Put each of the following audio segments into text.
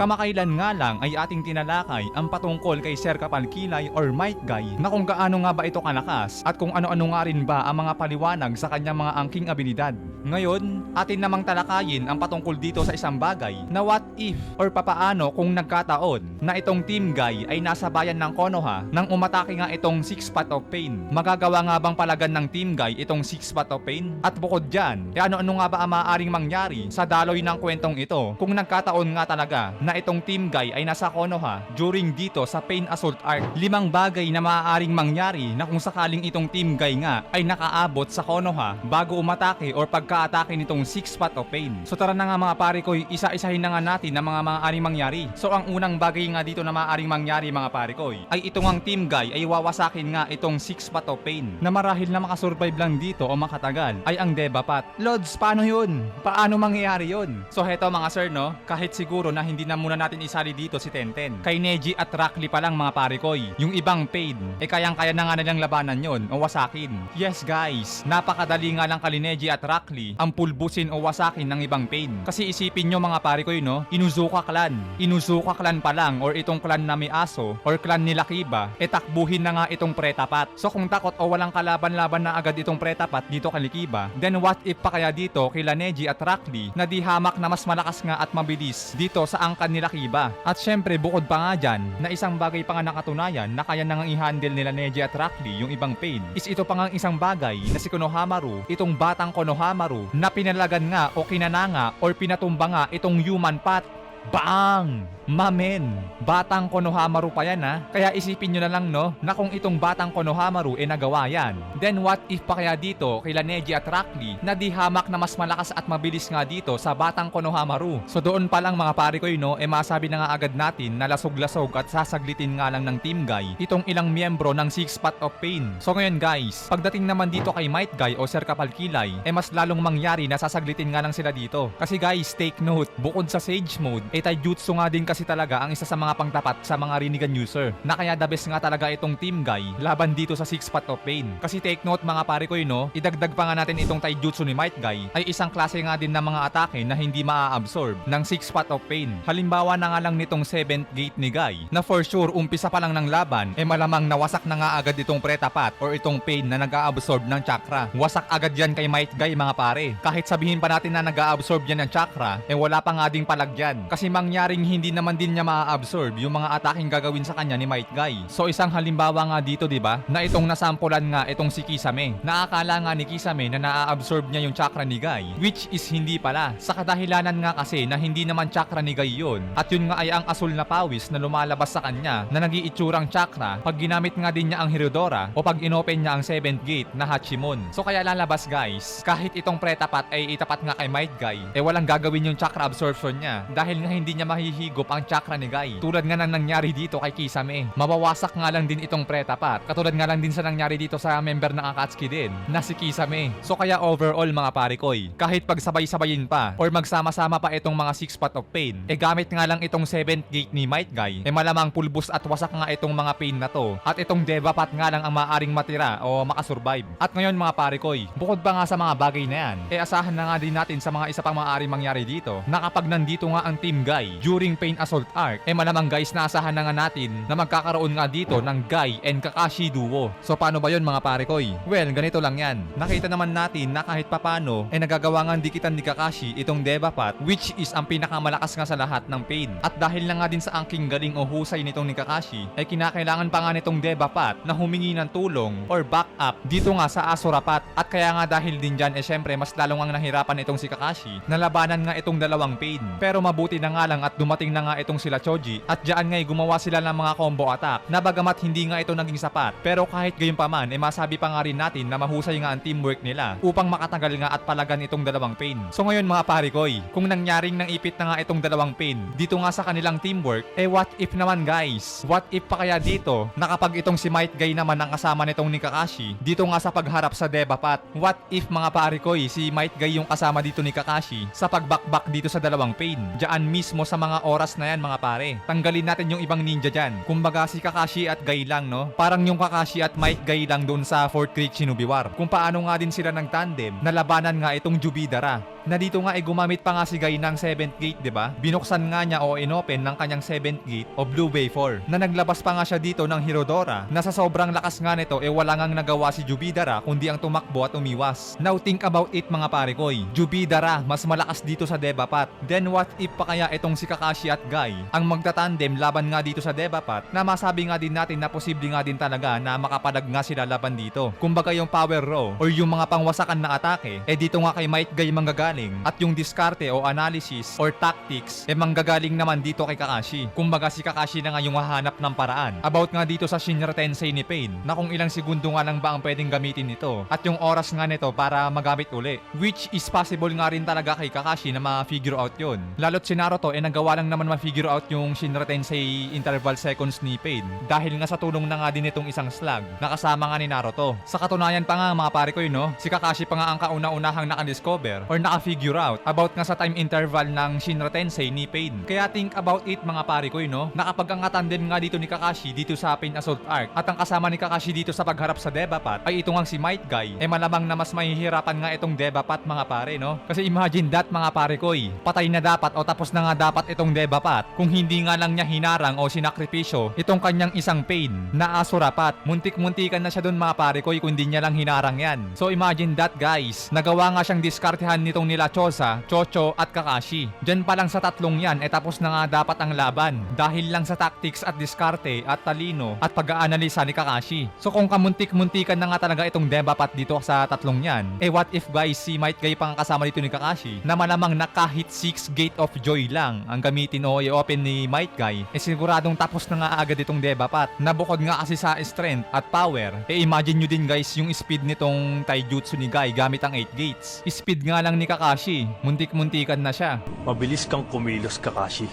Kamakailan nga lang ay ating tinalakay ang patungkol kay Sir Kapalkilay or Might Guy na kung gaano nga ba ito kalakas at kung ano-ano nga rin ba ang mga paliwanag sa kanyang mga angking abilidad. Ngayon, atin namang talakayin ang patungkol dito sa isang bagay na what if or papaano kung nagkataon na itong Team Guy ay nasa bayan ng Konoha nang umatake nga itong Six Path of Pain. Magagawa nga bang palagan ng Team Guy itong Six Path of Pain? At bukod dyan, ano-ano nga ba ang maaaring mangyari sa daloy ng kwentong ito kung nagkataon nga talaga na itong Team Guy ay nasa Konoha during dito sa Pain Assault Arc? 5 bagay na maaaring mangyari na kung sakaling itong Team Guy nga ay nakaabot sa Konoha bago umatake or pagka-atake nitong Six Path of Pain. So tara na nga mga pare ko, isa-isahin na nga natin ang mga maaaring mangyari. So ang unang bagay nga dito na maaaring mangyari mga pare ko ay itong ang Team Guy ay wawasakin nga itong Six Path of Pain na marahil na makasurvive lang dito o makatagal ay ang Deva Path. Lods, paano yun? Paano mangyayari yun? So heto mga sir no, kahit siguro na hindi na muna natin isali dito si Tenten. Kay Neji at Rockly pa lang mga pare ko, yung ibang paid, kayang-kaya na nga nilang labanan yon o wasakin. Yes guys, napakadali nga lang kay Neji at Rockly ang pulbusin o wasakin ng ibang paid. Kasi isipin nyo mga pare ko no, Inuzuka clan. Inuzuka clan pa lang or itong clan na may aso or clan nila Kiba, takbuhin na nga itong Pretapat. So kung takot o walang kalaban-laban na agad itong Pretapat dito kay Kiba, then what if pa kaya dito kila Neji at Rockly na di hamak na mas malakas nga at mabilis dito sa angkan nila Kiba. At syempre bukod pa nga dyan, na isang bagay pa nga nakatunayan na kaya nang i-handle nila Neji at Rockly yung ibang pain is ito pa nga isang bagay na si Konohamaru, itong batang Konohamaru na pinalagan nga o kinananga or pinatumba nga itong human path. Bang! Mamen! Batang Konohamaru pa yan ha. Kaya isipin nyo na lang no, na kung itong batang Konohamaru nagawa yan, then what if pa kaya dito kila Neji at Rockly na di hamak na mas malakas at mabilis nga dito sa batang Konohamaru. So doon pa lang mga pare ko no, masabi na nga agad natin na lasog-lasog at sasaglitin nga lang ng Team Guy itong ilang miyembro ng Six Path of Pain. So ngayon guys, pagdating naman dito kay Might Guy o Sir Kapalkilay, mas lalong mangyari na sasaglitin nga lang sila dito. Kasi guys, take note, bukod sa Sage Mode, taijutsu nga din kasi talaga ang isa sa mga pangtapat sa mga Rinnegan user. Na kaya the best nga talaga itong Team Guy laban dito sa Six Path of Pain. Kasi take note mga pare ko no, idagdag pa nga natin itong taijutsu ni Might Guy ay isang klase nga din ng mga atake na hindi maa-absorb ng Six Path of Pain. Halimbawa na nga lang nitong 7th gate ni Guy na for sure umpisa pa lang ng laban malamang nawasak na nga agad itong Pretapat or itong Pain na nag-a-absorb ng chakra. Wasak agad yan kay Might Guy mga pare. Kahit sabihin pa natin na nag-a-absorb yan ng chakra, wala pa nga ding palagyan. Kasi mangyaring hindi naman din niya maa-absorb yung mga ataking gagawin sa kanya ni Might Guy. So isang halimbawa nga dito 'di ba, na itong nasampulan nga itong si Kisame. Naakala nga ni Kisame na naa-absorb niya yung chakra ni Guy, which is hindi pala. Sa kadahilanan nga kasi na hindi naman chakra ni Guy yun, at yun nga ay ang asul na pawis na lumalabas sa kanya na nag-iitsurang chakra pag ginamit nga din niya ang Hirodora o pag inopen niya ang 7th gate na Hachimon. So kaya lalabas guys, kahit itong Pretapat ay itapat nga kay Might Guy, walang gagawin yung chakra absorption niya dahil nga hindi niya mahihigop ang chakra ni Guy. Tulad nga nang nangyari dito kay Kisame. Mabawasak nga lang din itong Pretapat. Katulad nga lang din sa nangyari dito sa member ng Akatsuki din na si Kisame. So kaya overall mga pare koy, kahit pagsabay-sabayin pa or magsama-sama pa itong mga Six Path of Pain, gamit nga lang itong 7th gate ni Might Guy, malamang pulbos at wasak nga itong mga pain na to. At itong Deva Path nga lang ang maaring matira o makasurvive. At ngayon mga pare koy, bukod pa nga sa mga bagay na yan, asahan na nga din natin sa mga isa pang maaring mangyari dito na kapag nandito nga ang Team Guy during Pain Assault Arc, malamang guys naasahan na nga natin na magkakaroon nga dito ng Guy and Kakashi duo. So paano ba yun mga pare koy? Well, ganito lang yan. Nakita naman natin na kahit papano nagagawa nga dikitan ni Kakashi itong Deva Path, which is ang pinakamalakas nga sa lahat ng pain. At dahil na nga din sa angking galing o husay nitong ni Kakashi, kinakailangan pa nga nitong Deva Path na humingi ng tulong or back up dito nga sa Asura Path. At kaya nga dahil din dyan syempre mas lalong ang nahirapan itong si Kakashi na labanan nga itong dalawang pain. Pero mabuti na nga lang at dumating na nga itong sila Choji at dyan nga gumawa sila ng mga combo attack na bagamat hindi nga ito naging sapat, pero kahit gayon pa man masabi pa nga rin natin na mahusay nga ang teamwork nila upang makatagal nga at palagan itong dalawang pain. So ngayon mga pare koy, kung nangyaring nang ipit na nga itong dalawang pain dito nga sa kanilang teamwork, what if naman guys? What if pa kaya dito na kapag itong si Might Guy naman ang kasama nitong ni Kakashi dito nga sa pagharap sa Deva Path? What if mga pare koy, si Might Guy yung kasama dito ni Kakashi sa pagbakbak dito sa dalawang pain? Diyan mismo sa mga oras na yan mga pare, tanggalin natin yung ibang ninja dyan. Kumbaga si Kakashi at Guy lang no, parang yung Kakashi at Might Guy lang doon sa Fort Creek Shinobi War. Kung paano nga din sila ng tandem na labanan nga itong Jubidara. na dito nga ay gumamit pa nga si Guy ng 7th gate, 'di ba? Binuksan nga niya o inopen ng kanyang 7th gate o Blue Bay 4 na naglabas pa nga siya dito ng Hirodora na sa sobrang lakas nga nito wala ngang nagawa si Jubidara kundi ang tumakbo at umiwas. Now think about it mga pare koy. Jubidara mas malakas dito sa Debapat. Then what if pa kaya itong si Kakashi at Guy ang magtatandem laban nga dito sa Debapat na masabi nga din natin na posible nga din talaga na makapadag nga sila laban dito. Kumbaga yung power raw or yung mga pangwasakan na atake dito nga kay Might Guy manggagaling at yung diskarte o analysis or tactics manggagaling naman dito kay Kakashi. Kumbaga si Kakashi na nga yung hahanap ng paraan about nga dito sa Shinra Tensei ni Pain na kung ilang segundo nga lang ba ang pwedeng gamitin nito at yung oras nga nito para magamit uli, which is possible nga rin talaga kay Kakashi na ma-figure out yun. Lalo't si Naruto nagawa lang naman ma-figure out yung Shinra Tensei interval seconds ni Pain dahil nga sa tulong na nga din itong isang slug na kasama nga ni Naruto. Sa katunayan pa nga mga pare ko si Kakashi pa nga ang kauna-unahang naka-discover or naka-figure out about nga sa time interval ng Shinra Tensei ni Pain. Kaya think about it mga pare ko na kapag ang atanden nga dito ni Kakashi dito sa Pain Assault Arc at ang kasama ni Kakashi dito sa pagharap sa Debapat ay ito nga si Might Guy malamang na mas mahihirapan nga itong Debapat mga pare kasi imagine that mga pare ko patay na dapat o tapos na nga dapat itong Debapat kung hindi nga lang niya hinarang o sinakripisyo itong kanyang isang Pain na Asurapat. Muntik-muntikan na siya dun mga pare ko kung hindi niya lang hinarang yan. So imagine that guys, nagawa nga siyang diskartehan nitong nila Chosa, Chocho at Kakashi. Diyan pa lang sa tatlong yan tapos na nga dapat ang laban dahil lang sa tactics at diskarte at talino at pag-aanalisa ni Kakashi. So kung kamuntik-muntikan na nga talaga itong Debapat dito sa tatlong yan, what if guys si Might Guy pang kasama dito ni Kakashi na malamang na kahit 6 Gate of Joy lang ang gamitin o i-open ni Might Guy siguradong tapos na nga agad itong Debapat na bukod nga kasi sa strength at power imagine nyo din guys yung speed nitong taijutsu ni Guy gamit ang 8 gates. Speed nga lang ni Kakashi, muntik-muntikan na siya. Mabilis kang kumilos, Kakashi.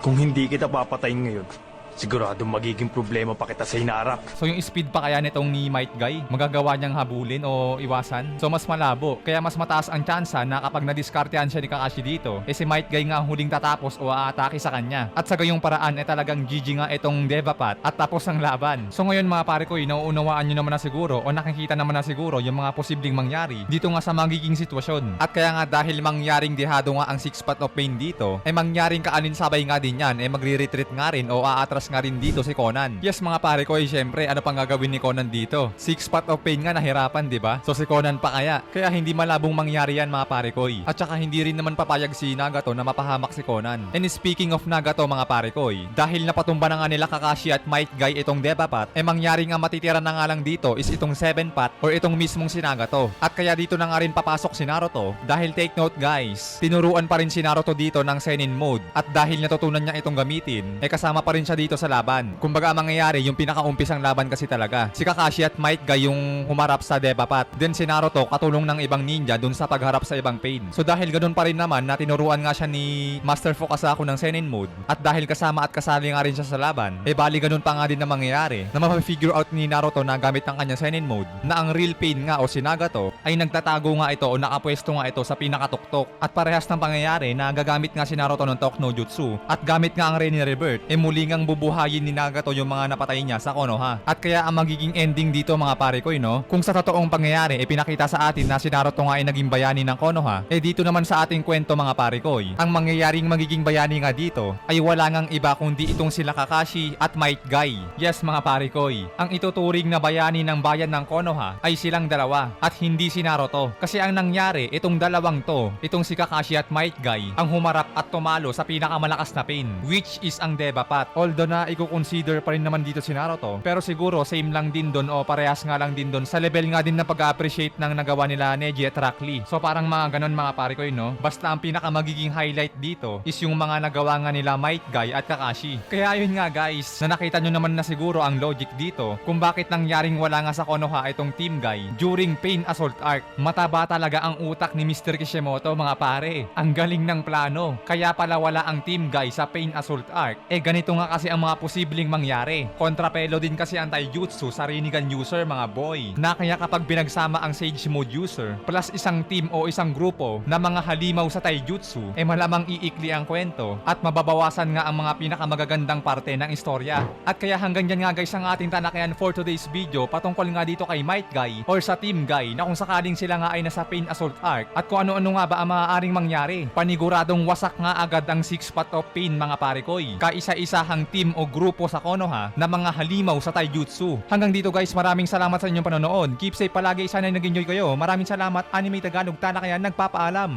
Kung hindi kita papatayin ngayon, sigurado magiging problema pa kita sa hinarap. So yung speed pa kaya nitong ni Might Guy, magagawa niyang habulin o iwasan? So mas malabo, kaya mas mataas ang tsansa na kapag nadiskartehan siya ni Kakashi dito, si Might Guy nga ang huling tatapos o aatake sa kanya. At sa gayong paraan talagang GG nga itong Devapat at tapos ang laban. So ngayon mga pare ko, nauunawaan nyo naman na siguro o nakikita naman na siguro yung mga posibleng mangyari dito nga sa magiging sitwasyon. At kaya nga dahil mangyaring dehado nga ang 6 Path of Pain dito, mangyaring kaalinsabay nga din yan, magre-retreat nga rin o aatras nga rin dito si Conan. Yes mga pare ko, syempre ano pang gagawin ni Conan dito? 6 Path of Pain nga nahirapan, di ba? So si Conan pa kaya hindi malabong mangyari yan mga pare ko. At saka hindi rin naman papayag si Nagato na mapahamak si Conan. And speaking of Nagato mga pare ko, dahil napatumba na nga nila Kakashi at Might Guy itong Devapat, mangyari nga matitira na nga lang dito is itong 7 Path or itong mismong si Nagato. At kaya dito na nga rin papasok si Naruto dahil take note guys, tinuruan pa rin si Naruto dito ng Senin mode at dahil natutunan niya itong gamitin, kasama pa rin siya dito sa laban. Kumbaga ang mangyayari, yung pinakaumpisang laban kasi talaga, si Kakashi at Might Guy yung humarap sa Devapat. Then si Naruto katulong ng ibang ninja dun sa pagharap sa ibang Pain. So dahil ganun pa rin naman na tinuruan nga siya ni Master Fukasaku ng Senin mode at dahil kasama at kasali nga rin siya sa laban, bali ganun pa nga din na mangyayari na mapafigure out ni Naruto na gamit ng kanya Senin mode na ang real Pain nga o si Nagato ay nagtatago nga ito o nakapwesto nga ito sa pinakatuktok. At parehas ng pangyayari na gagamit nga si Naruto ng Talk no Jutsu at gamit nga ang Renin Rebirth, muli ngang bubuhayin ni Nagato yung mga napatay niya sa Konoha. At kaya ang magiging ending dito mga pare ko, kung sa totoong pangyayari pinakita sa atin na si Naruto nga ay naging bayani ng Konoha, dito naman sa ating kwento mga pare ko, ang mangyayaring magiging bayani nga dito ay wala ngang iba kundi itong sila Kakashi at Might Guy. Yes mga pare ko, ang ituturing na bayani ng bayan ng Konoha ay silang dalawa at hindi si Naruto. Kasi ang nangyari, itong dalawang to, itong si Kakashi at Might Guy, ang humarap at tumalo sa pinakamalakas na Pain, which is ang Devapat. Although na i-consider pa rin naman dito si Naruto, pero siguro same lang din doon o parehas nga lang din doon sa level nga din na pag-appreciate ng nagawa nila Neji at Rock Lee. So parang mga ganon mga pare ko basta ang pinaka magiging highlight dito is yung mga nagawa nga nila Might Guy at Kakashi. Kaya yun nga guys, na nakita nyo naman na siguro ang logic dito kung bakit nangyaring wala nga sa Konoha itong Team Guy during Pain Assault Arc. Mataba talaga ang utak ni Mr. Kishimoto mga pare. Ang galing ng plano. Kaya pala wala ang Team Guy sa Pain Assault Arc. Ganito nga kasi ang ang mga posibleng mangyari. Kontrapelo din kasi ang taijutsu sa Rinnegan user mga boy, na kaya kapag binagsama ang Sage Mode user plus isang team o isang grupo na mga halimaw sa taijutsu, malamang iikli ang kwento at mababawasan nga ang mga pinakamagagandang parte ng istorya. At kaya hanggang dyan nga guys ang ating talakayan for today's video patungkol nga dito kay Might Guy or sa Team Guy na kung sakaling sila nga ay nasa Pain Assault Arc at kung ano-ano nga ba ang maaaring mangyari. Paniguradong wasak nga agad ang 6 Path of Pain mga parekoy, kaisa-isahang team o grupo sa Konoha na mga halimaw sa taijutsu. Hanggang dito guys, maraming salamat sa inyong panonood. Keep safe palagi, sana nag-enjoy kayo. Maraming salamat. Anime Tagalog Talakayan nagpapaalam.